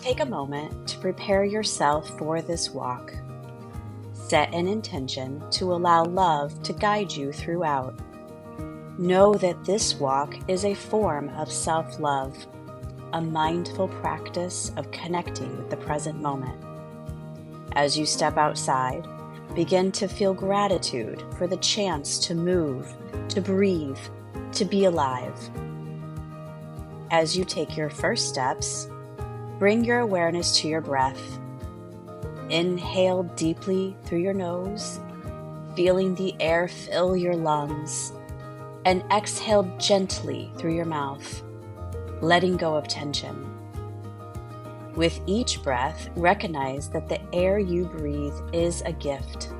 Take a moment to prepare yourself for this walk. Set an intention to allow love to guide you throughout. Know that this walk is a form of self-love, a mindful practice of connecting with the present moment. As you step outside, begin to feel gratitude for the chance to move, to breathe, to be alive. As you take your first steps, bring your awareness to your breath. Inhale deeply through your nose, feeling the air fill your lungs, and exhale gently through your mouth, letting go of tension. With each breath, recognize that the air you breathe is a gift,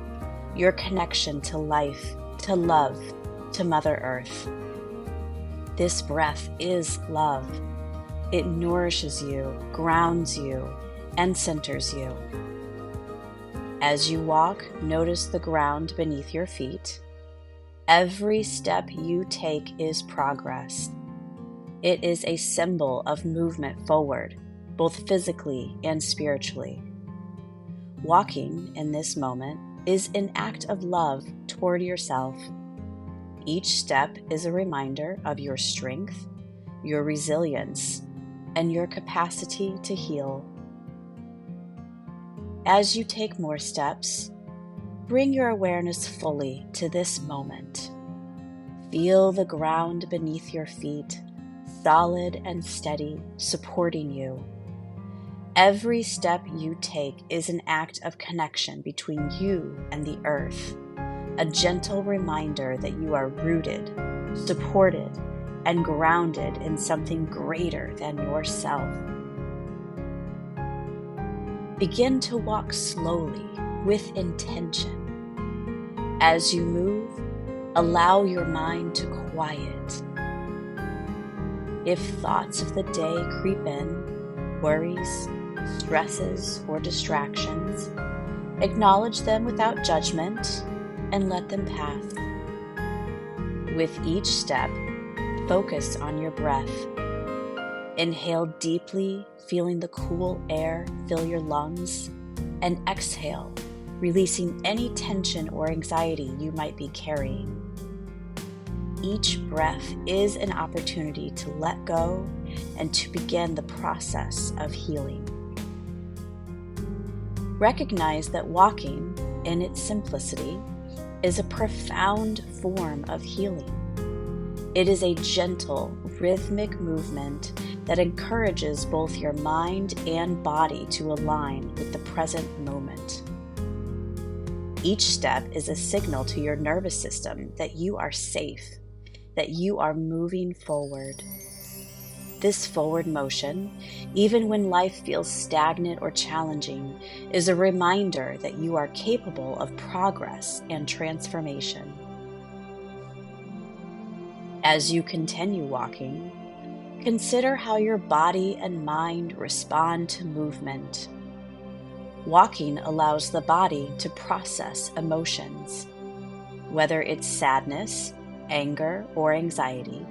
your connection to life, to love, to Mother Earth. This breath is love. It nourishes you, grounds you, and centers you. As you walk, notice the ground beneath your feet. Every step you take is progress. It is a symbol of movement forward, both physically and spiritually. Walking in this moment is an act of love toward yourself. Each step is a reminder of your strength, your resilience, and your capacity to heal. As you take more steps, bring your awareness fully to this moment. Feel the ground beneath your feet, solid and steady, supporting you. Every step you take is an act of connection between you and the earth, a gentle reminder that you are rooted, supported, and grounded in something greater than yourself. Begin to walk slowly with intention. As you move, allow your mind to quiet. If thoughts of the day creep in, worries, stresses, or distractions, acknowledge them without judgment and let them pass. With each step, focus on your breath. Inhale deeply, feeling the cool air fill your lungs, and exhale, releasing any tension or anxiety you might be carrying. Each breath is an opportunity to let go and to begin the process of healing. Recognize that walking, in its simplicity, is a profound form of healing. It is a gentle, rhythmic movement that encourages both your mind and body to align with the present moment. Each step is a signal to your nervous system that you are safe, that you are moving forward. This forward motion, even when life feels stagnant or challenging, is a reminder that you are capable of progress and transformation. As you continue walking, consider how your body and mind respond to movement. Walking allows the body to process emotions, whether it's sadness, anger, or anxiety,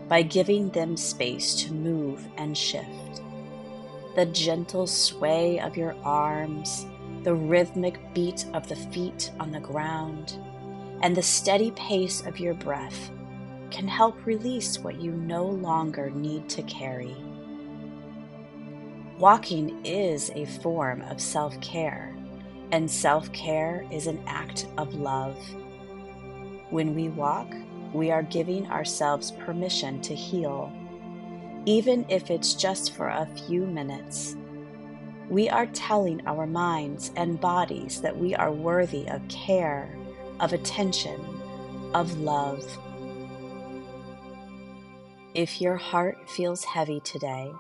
by giving them space to move and shift. The gentle sway of your arms, the rhythmic beat of the feet on the ground, and the steady pace of your breath can help release what you no longer need to carry. Walking is a form of self-care, and self-care is an act of love. When we walk, we are giving ourselves permission to heal, even if it's just for a few minutes. We are telling our minds and bodies that we are worthy of care, of attention, of love. If your heart feels heavy today,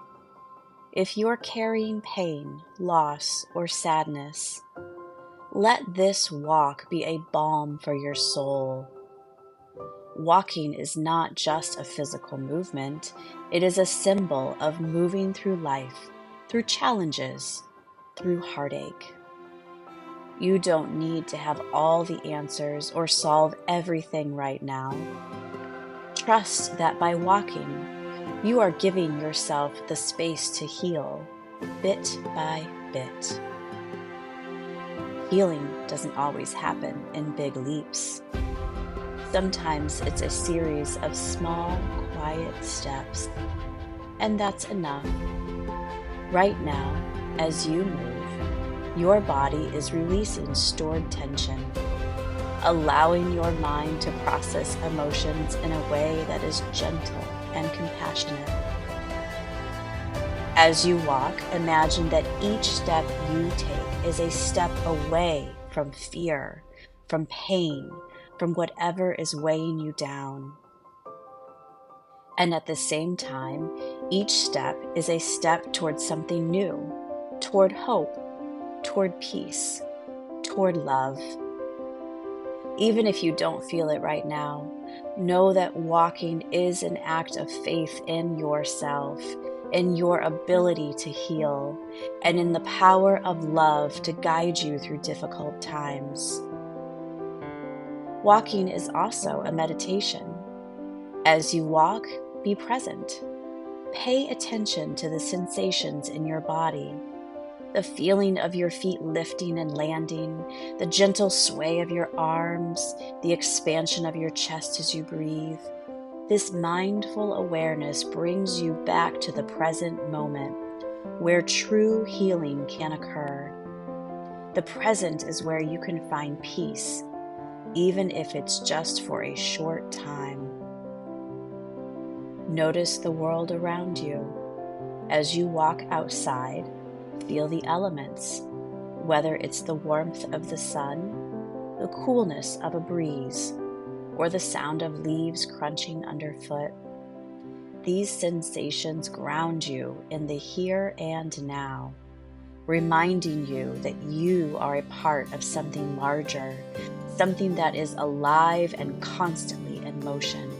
if you're carrying pain, loss, or sadness, let this walk be a balm for your soul. Walking is not just a physical movement, it is a symbol of moving through life, through challenges, through heartache. You don't need to have all the answers or solve everything right now. Trust that by walking, you are giving yourself the space to heal, bit by bit. Healing doesn't always happen in big leaps. Sometimes it's a series of small, quiet steps, and that's enough. Right now, as you move, your body is releasing stored tension, allowing your mind to process emotions in a way that is gentle and compassionate. As you walk, imagine that each step you take is a step away from fear, from pain, from whatever is weighing you down. And at the same time, each step is a step toward something new, toward hope, toward peace, toward love. Even if you don't feel it right now, know that walking is an act of faith in yourself, in your ability to heal, and in the power of love to guide you through difficult times. Walking is also a meditation. As you walk, be present. Pay attention to the sensations in your body, the feeling of your feet lifting and landing, the gentle sway of your arms, the expansion of your chest as you breathe. This mindful awareness brings you back to the present moment, where true healing can occur. The present is where you can find peace, even if it's just for a short time. Notice the world around you. As you walk outside, feel the elements, whether it's the warmth of the sun, the coolness of a breeze, or the sound of leaves crunching underfoot. These sensations ground you in the here and now, reminding you that you are a part of something larger, something that is alive and constantly in motion.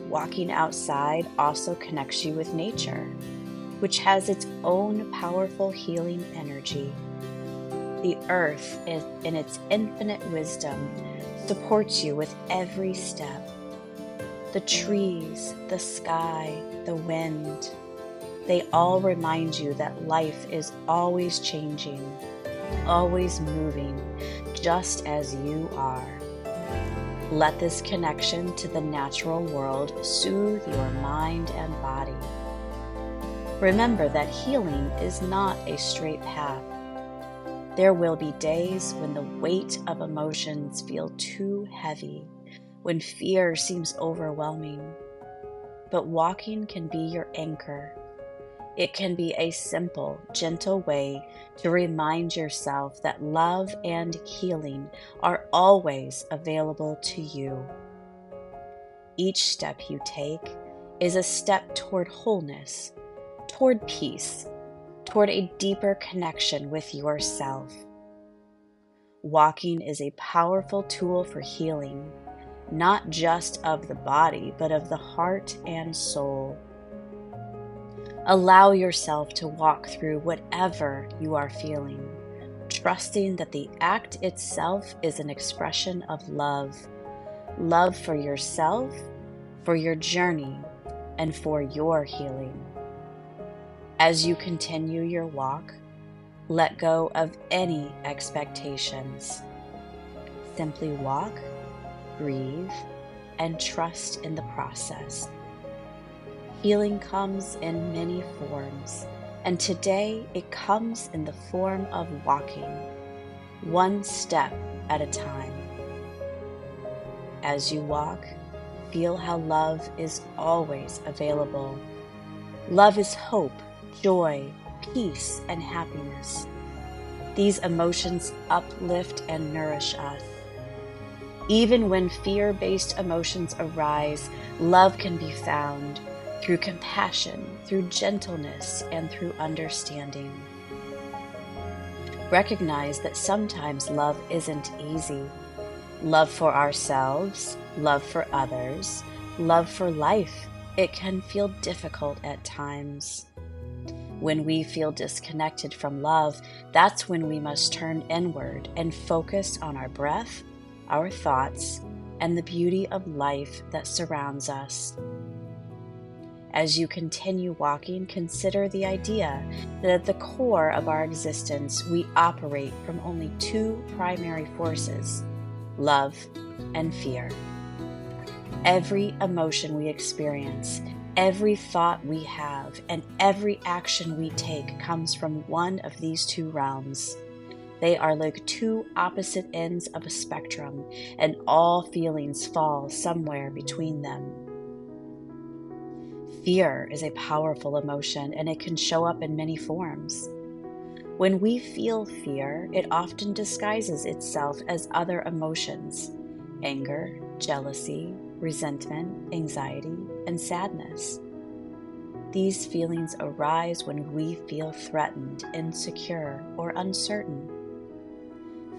Walking outside also connects you with nature, which has its own powerful healing energy. The earth, in its infinite wisdom, supports you with every step. The trees, the sky, the wind, they all remind you that life is always changing, always moving, just as you are. Let this connection to the natural world soothe your mind and body. Remember that healing is not a straight path. There will be days when the weight of emotions feel too heavy, when fear seems overwhelming. But walking can be your anchor. It can be a simple, gentle way to remind yourself that love and healing are always available to you. Each step you take is a step toward wholeness, toward peace, toward a deeper connection with yourself. Walking is a powerful tool for healing, not just of the body, but of the heart and soul. Allow yourself to walk through whatever you are feeling, trusting that the act itself is an expression of love. Love for yourself, for your journey, and for your healing. As you continue your walk, let go of any expectations. Simply walk, breathe, and trust in the process. Healing comes in many forms, and today it comes in the form of walking, one step at a time. As you walk, feel how love is always available. Love is hope, joy, peace, and happiness. These emotions uplift and nourish us. Even when fear-based emotions arise, love can be found through compassion, through gentleness, and through understanding. Recognize that sometimes love isn't easy. Love for ourselves, love for others, love for life, it can feel difficult at times. When we feel disconnected from love, that's when we must turn inward and focus on our breath, our thoughts, and the beauty of life that surrounds us. As you continue walking, consider the idea that at the core of our existence, we operate from only two primary forces: love and fear. Every emotion we experience, every thought we have, and every action we take comes from one of these two realms. They are like two opposite ends of a spectrum, and all feelings fall somewhere between them. Fear is a powerful emotion, and it can show up in many forms. When we feel fear, it often disguises itself as other emotions: anger, jealousy, resentment, anxiety, and sadness. These feelings arise when we feel threatened, insecure, or uncertain.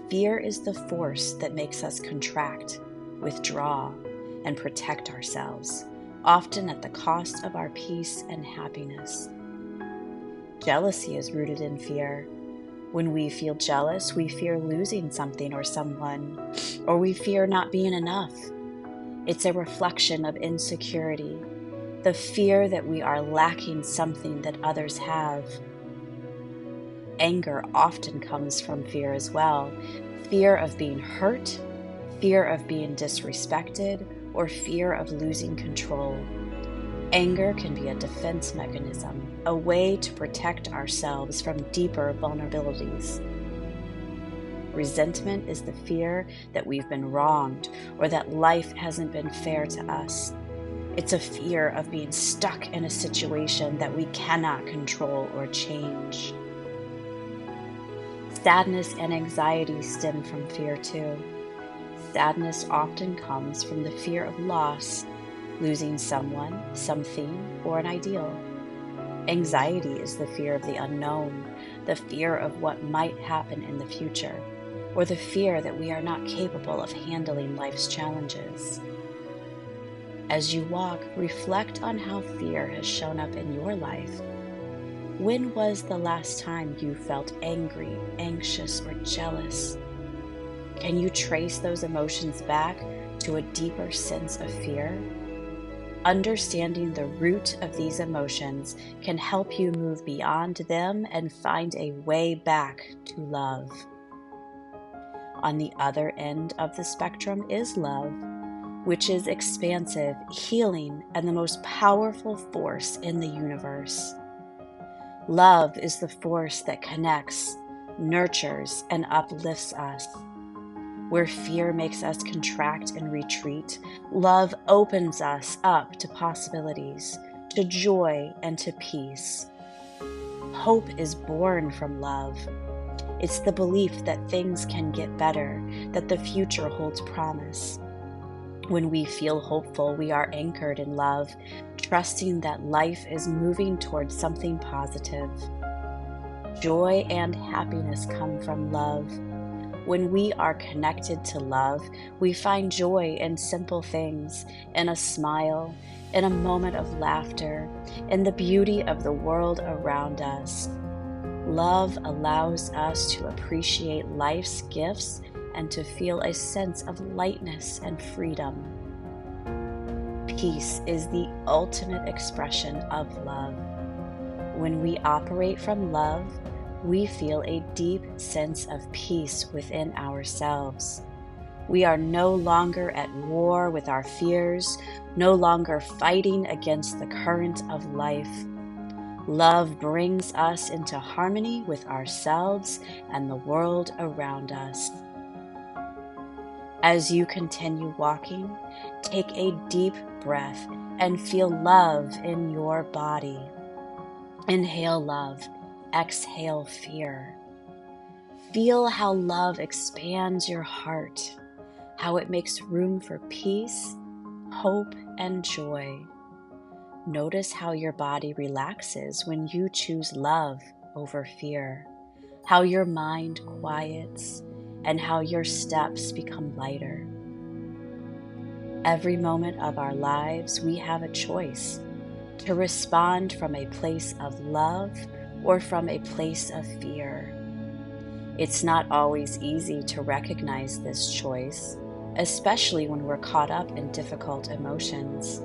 Fear is the force that makes us contract, withdraw, and protect ourselves, often at the cost of our peace and happiness. Jealousy is rooted in fear. When we feel jealous, we fear losing something or someone, or we fear not being enough. It's a reflection of insecurity, the fear that we are lacking something that others have. Anger often comes from fear as well: fear of being hurt, fear of being disrespected, or fear of losing control. Anger can be a defense mechanism, a way to protect ourselves from deeper vulnerabilities. Resentment is the fear that we've been wronged or that life hasn't been fair to us. It's a fear of being stuck in a situation that we cannot control or change. Sadness and anxiety stem from fear too. Sadness often comes from the fear of loss, losing someone, something, or an ideal. Anxiety is the fear of the unknown, the fear of what might happen in the future, or the fear that we are not capable of handling life's challenges. As you walk, reflect on how fear has shown up in your life. When was the last time you felt angry, anxious, or jealous? Can you trace those emotions back to a deeper sense of fear? Understanding the root of these emotions can help you move beyond them and find a way back to love. On the other end of the spectrum is love, which is expansive, healing, and the most powerful force in the universe. Love is the force that connects, nurtures, and uplifts us. Where fear makes us contract and retreat, love opens us up to possibilities, to joy, and to peace. Hope is born from love. It's the belief that things can get better, that the future holds promise. When we feel hopeful, we are anchored in love, trusting that life is moving towards something positive. Joy and happiness come from love. When we are connected to love, we find joy in simple things, in a smile, in a moment of laughter, in the beauty of the world around us. Love allows us to appreciate life's gifts and to feel a sense of lightness and freedom. Peace is the ultimate expression of love. When we operate from love, we feel a deep sense of peace within ourselves. We are no longer at war with our fears, no longer fighting against the current of life. Love brings us into harmony with ourselves and the world around us. As you continue walking, take a deep breath and feel love in your body. Inhale love, exhale fear. Feel how love expands your heart, how it makes room for peace, hope, and joy. Notice how your body relaxes when you choose love over fear, how your mind quiets, and how your steps become lighter. Every moment of our lives, we have a choice to respond from a place of love or from a place of fear. It's not always easy to recognize this choice, especially when we're caught up in difficult emotions.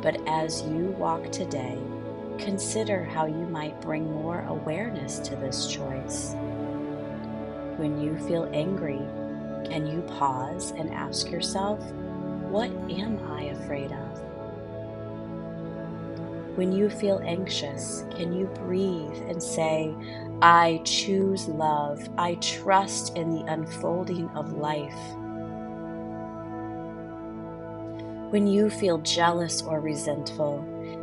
But as you walk today, consider how you might bring more awareness to this choice. When you feel angry, can you pause and ask yourself, what am I afraid of? When you feel anxious, can you breathe and say, I choose love. I trust in the unfolding of life. When you feel jealous or resentful,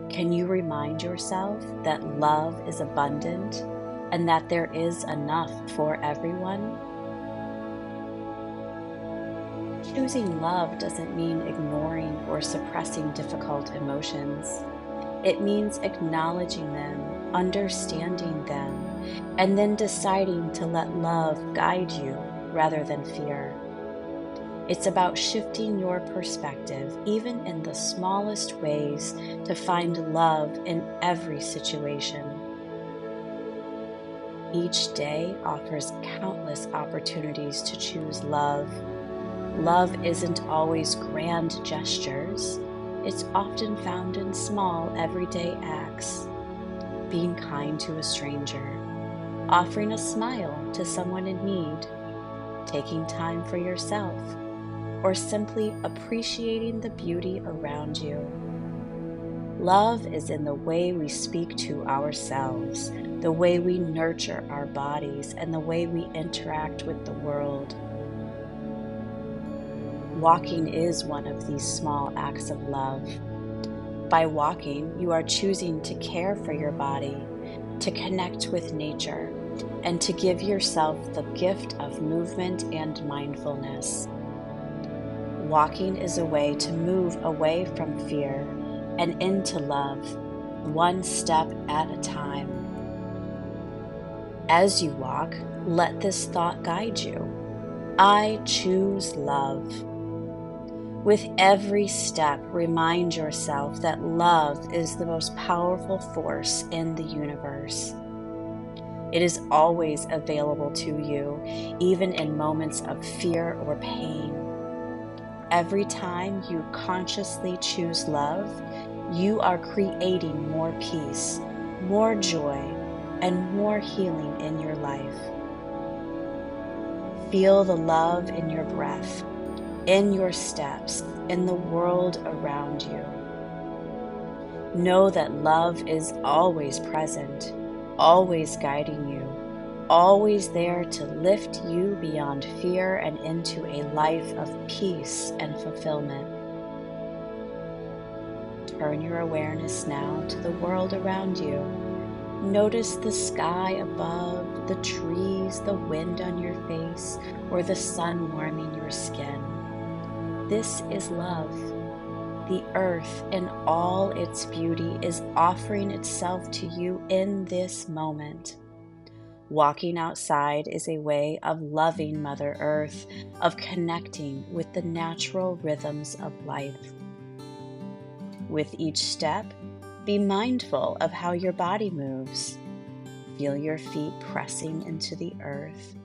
can you remind yourself that love is abundant and that there is enough for everyone? Choosing love doesn't mean ignoring or suppressing difficult emotions. It means acknowledging them, understanding them, and then deciding to let love guide you rather than fear. It's about shifting your perspective, even in the smallest ways, to find love in every situation. Each day offers countless opportunities to choose love. Love isn't always grand gestures. It's often found in small, everyday acts. Being kind to a stranger, offering a smile to someone in need, taking time for yourself, or simply appreciating the beauty around you. Love is in the way we speak to ourselves, the way we nurture our bodies, and the way we interact with the world. Walking is one of these small acts of love. By walking, you are choosing to care for your body, to connect with nature, and to give yourself the gift of movement and mindfulness. Walking is a way to move away from fear and into love, one step at a time. As you walk, let this thought guide you. I choose love. With every step, remind yourself that love is the most powerful force in the universe. It is always available to you, even in moments of fear or pain. Every time you consciously choose love, you are creating more peace, more joy, and more healing in your life. Feel the love in your breath, in your steps, in the world around you. Know that love is always present, always guiding you, always there to lift you beyond fear and into a life of peace and fulfillment. Turn your awareness now to the world around you. Notice the sky above, the trees, the wind on your face, or the sun warming your skin. This is love. The earth in all its beauty is offering itself to you in this moment. Walking outside is a way of loving Mother Earth, of connecting with the natural rhythms of life. With each step, be mindful of how your body moves. Feel your feet pressing into the earth.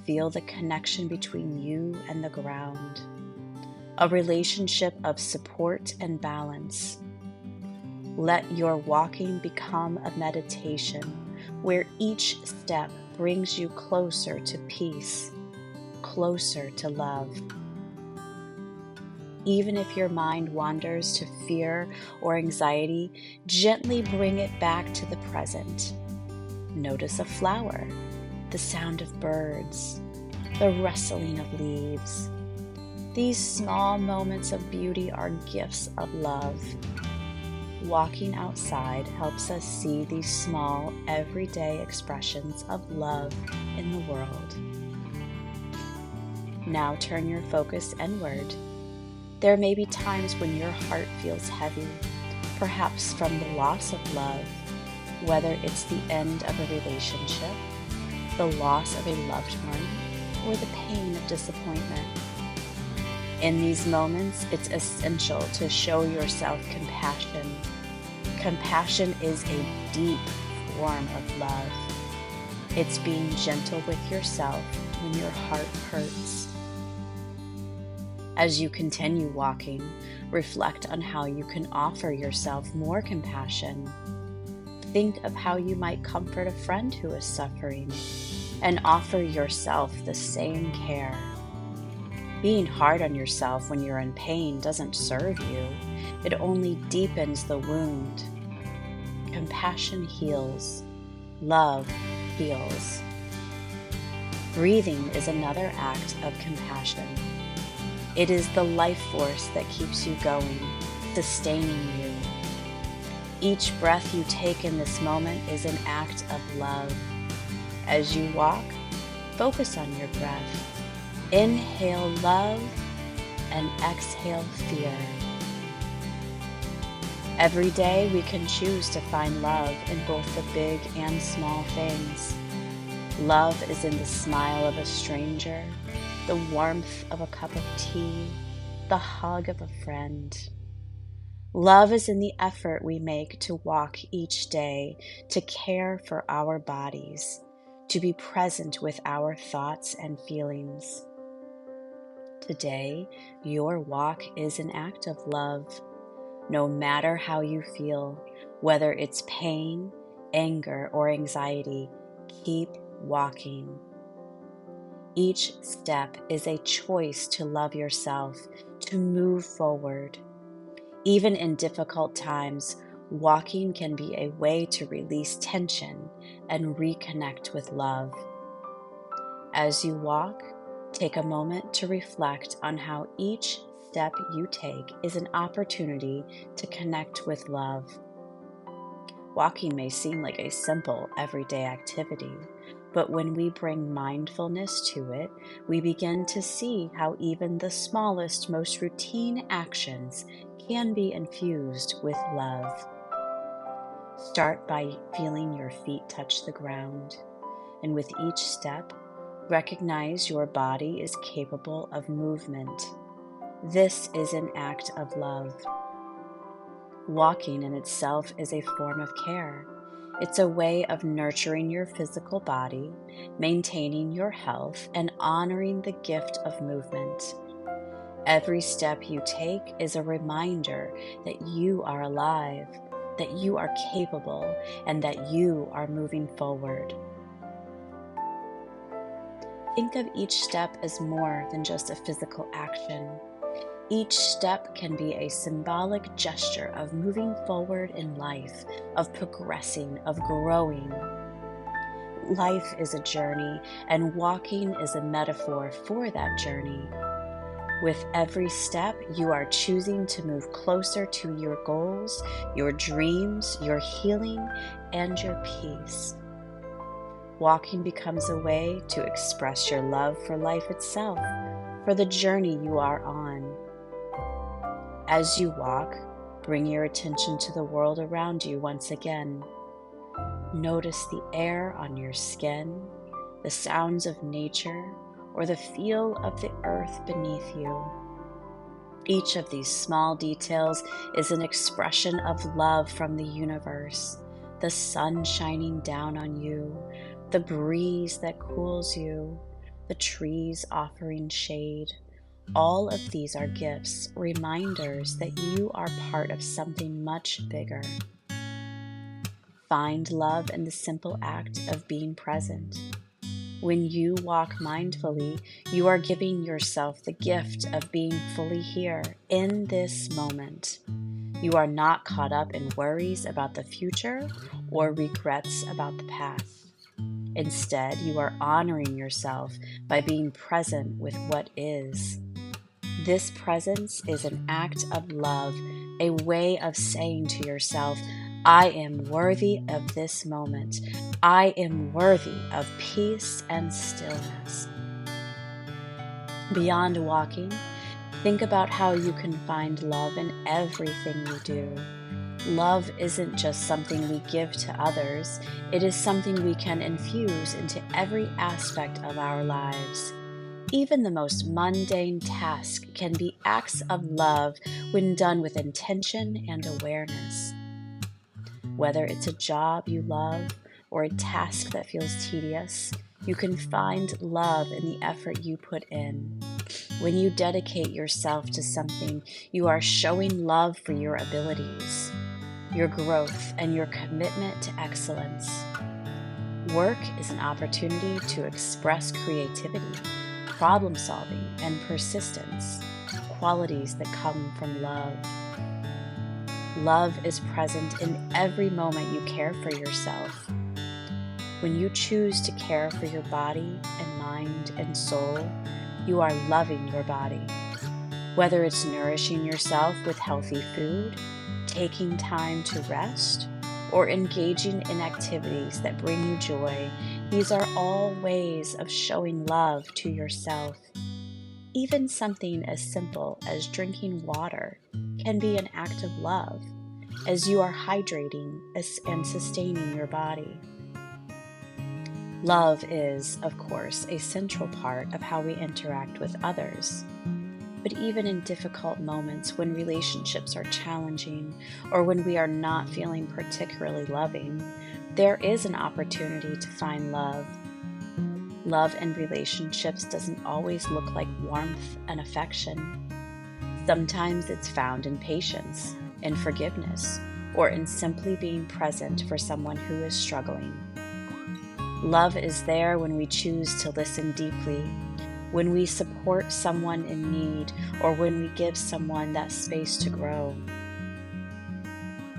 Feel the connection between you and the ground. A relationship of support and balance. Let your walking become a meditation where each step brings you closer to peace, closer to love. Even if your mind wanders to fear or anxiety, gently bring it back to the present. Notice a flower, the sound of birds, the rustling of leaves. These small moments of beauty are gifts of love. Walking outside helps us see these small, everyday expressions of love in the world. Now turn your focus inward. There may be times when your heart feels heavy, perhaps from the loss of love, whether it's the end of a relationship, the loss of a loved one, or the pain of disappointment. In these moments, it's essential to show yourself compassion. Compassion is a deep form of love. It's being gentle with yourself when your heart hurts. As you continue walking, reflect on how you can offer yourself more compassion. Think of how you might comfort a friend who is suffering and offer yourself the same care. Being hard on yourself when you're in pain doesn't serve you. It only deepens the wound. Compassion heals. Love heals. Breathing is another act of compassion. It is the life force that keeps you going, sustaining you. Each breath you take in this moment is an act of love. As you walk, focus on your breath. Inhale love and exhale fear. Every day we can choose to find love in both the big and small things. Love is in the smile of a stranger, the warmth of a cup of tea, the hug of a friend. Love is in the effort we make to walk each day, to care for our bodies, to be present with our thoughts and feelings. Today, your walk is an act of love. No matter how you feel, whether it's pain, anger, or anxiety, keep walking. Each step is a choice to love yourself, to move forward. Even in difficult times, walking can be a way to release tension and reconnect with love. As you walk, take a moment to reflect on how each step you take is an opportunity to connect with love. Walking may seem like a simple, everyday activity, but when we bring mindfulness to it, we begin to see how even the smallest, most routine actions can be infused with love. Start by feeling your feet touch the ground, and with each step, recognize your body is capable of movement. This is an act of love. Walking in itself is a form of care. It's a way of nurturing your physical body, maintaining your health, and honoring the gift of movement. Every step you take is a reminder that you are alive, that you are capable, and that you are moving forward. Think of each step as more than just a physical action. Each step can be a symbolic gesture of moving forward in life, of progressing, of growing. Life is a journey, and walking is a metaphor for that journey. With every step, you are choosing to move closer to your goals, your dreams, your healing, and your peace. Walking becomes a way to express your love for life itself, for the journey you are on. As you walk, bring your attention to the world around you once again. Notice the air on your skin, the sounds of nature, or the feel of the earth beneath you. Each of these small details is an expression of love from the universe. The sun shining down on you, the breeze that cools you, the trees offering shade. All of these are gifts, reminders that you are part of something much bigger. Find love in the simple act of being present. When you walk mindfully, you are giving yourself the gift of being fully here in this moment. You are not caught up in worries about the future or regrets about the past. Instead, you are honoring yourself by being present with what is. This presence is an act of love, a way of saying to yourself, I am worthy of this moment. I am worthy of peace and stillness. Beyond walking, think about how you can find love in everything you do. Love isn't just something we give to others, it is something we can infuse into every aspect of our lives. Even the most mundane task can be acts of love when done with intention and awareness. Whether it's a job you love or a task that feels tedious, you can find love in the effort you put in. When you dedicate yourself to something, you are showing love for your abilities, your growth, and your commitment to excellence. Work is an opportunity to express creativity, problem solving, and persistence, qualities that come from love. Love is present in every moment you care for yourself. When you choose to care for your body and mind and soul, you are loving your body. Whether it's nourishing yourself with healthy food, taking time to rest, or engaging in activities that bring you joy, these are all ways of showing love to yourself. Even something as simple as drinking water can be an act of love, as you are hydrating and sustaining your body. Love is, of course, a central part of how we interact with others. But even in difficult moments when relationships are challenging or when we are not feeling particularly loving, there is an opportunity to find love. Love in relationships doesn't always look like warmth and affection. Sometimes it's found in patience, in forgiveness, or in simply being present for someone who is struggling. Love is there when we choose to listen deeply, when we support someone in need, or when we give someone that space to grow.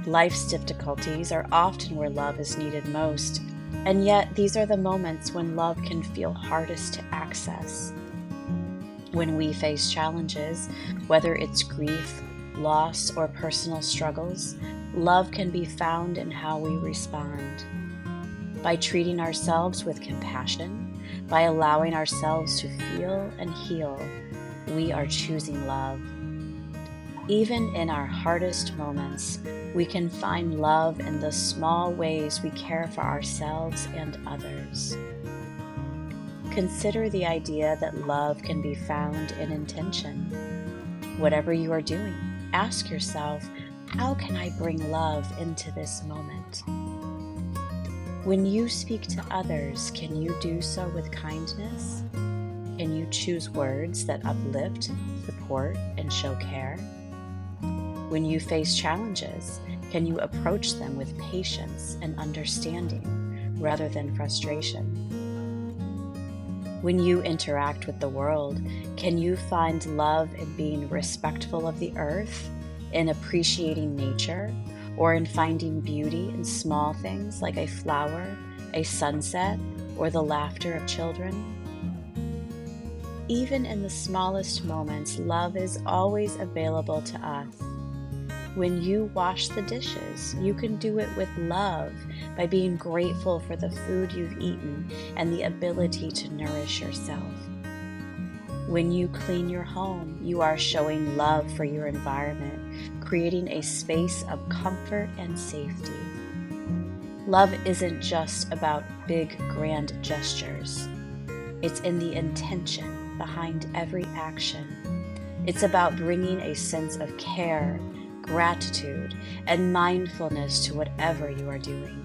Life's difficulties are often where love is needed most, and yet these are the moments when love can feel hardest to access. When we face challenges, whether it's grief, loss, or personal struggles, love can be found in how we respond. By treating ourselves with compassion, by allowing ourselves to feel and heal, we are choosing love. Even in our hardest moments, we can find love in the small ways we care for ourselves and others. Consider the idea that love can be found in intention. Whatever you are doing, ask yourself, how can I bring love into this moment? When you speak to others, can you do so with kindness? Can you choose words that uplift, support, and show care? When you face challenges, can you approach them with patience and understanding rather than frustration? When you interact with the world, can you find love in being respectful of the earth, in appreciating nature, or in finding beauty in small things like a flower, a sunset, or the laughter of children? Even in the smallest moments, love is always available to us. When you wash the dishes, you can do it with love by being grateful for the food you've eaten and the ability to nourish yourself. When you clean your home, you are showing love for your environment, creating a space of comfort and safety. Love isn't just about big, grand gestures. It's in the intention behind every action. It's about bringing a sense of care, gratitude, and mindfulness to whatever you are doing.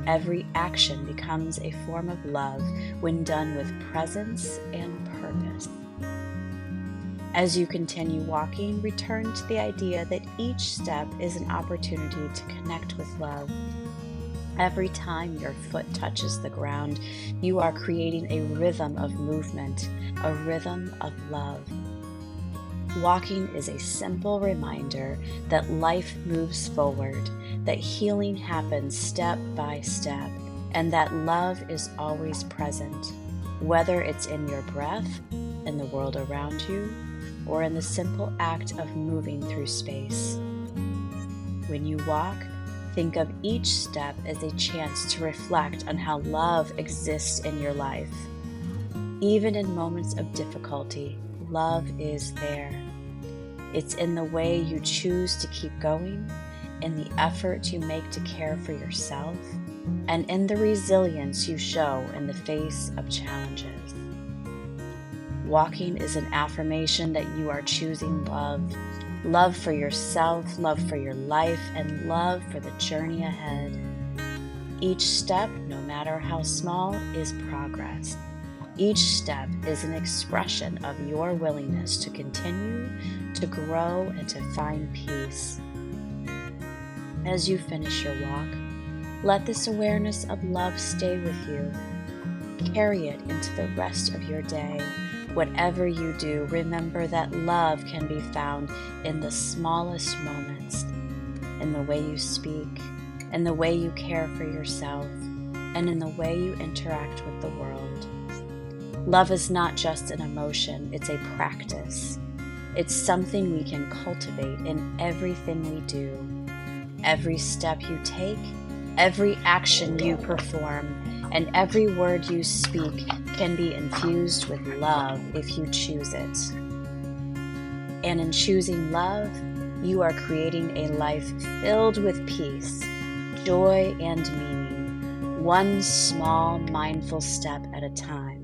Every action becomes a form of love when done with presence and purpose. As you continue walking, return to the idea that each step is an opportunity to connect with love. Every time your foot touches the ground, you are creating a rhythm of movement, a rhythm of love. Walking is a simple reminder that life moves forward, that healing happens step by step, and that love is always present, whether it's in your breath, in the world around you, or in the simple act of moving through space. When you walk, think of each step as a chance to reflect on how love exists in your life. Even in moments of difficulty, love is there. It's in the way you choose to keep going, in the effort you make to care for yourself, and in the resilience you show in the face of challenges. Walking is an affirmation that you are choosing love. Love for yourself, love for your life, and love for the journey ahead. Each step, no matter how small, is progress. Each step is an expression of your willingness to continue, to grow, and to find peace. As you finish your walk, let this awareness of love stay with you. Carry it into the rest of your day. Whatever you do, remember that love can be found in the smallest moments, in the way you speak, in the way you care for yourself, and in the way you interact with the world. Love is not just an emotion, it's a practice. It's something we can cultivate in everything we do. Every step you take, every action you perform, and every word you speak can be infused with love if you choose it. And in choosing love, you are creating a life filled with peace, joy, and meaning, one small mindful step at a time.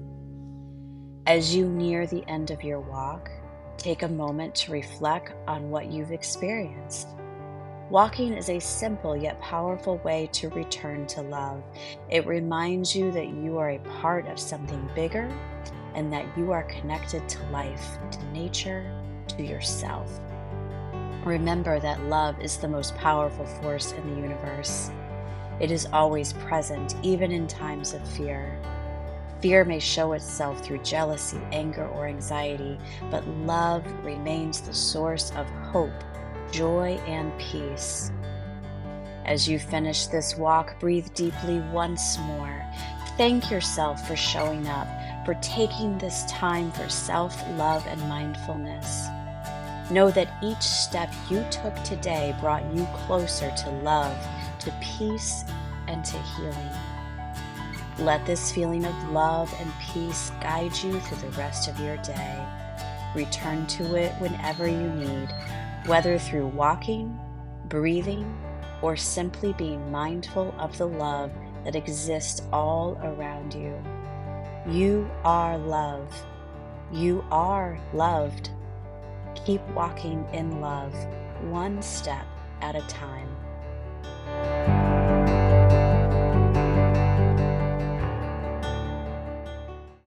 As you near the end of your walk, take a moment to reflect on what you've experienced. Walking is a simple yet powerful way to return to love. It reminds you that you are a part of something bigger and that you are connected to life, to nature, to yourself. Remember that love is the most powerful force in the universe. It is always present, even in times of fear. Fear may show itself through jealousy, anger, or anxiety, but love remains the source of hope, joy, and peace. As you finish this walk, breathe deeply once more. Thank yourself for showing up, for taking this time for self-love and mindfulness. Know that each step you took today brought you closer to love, to peace, and to healing. Let this feeling of love and peace guide you through the rest of your day. Return to it whenever you need, whether through walking, breathing, or simply being mindful of the love that exists all around you. You are love. You are loved. Keep walking in love, one step at a time.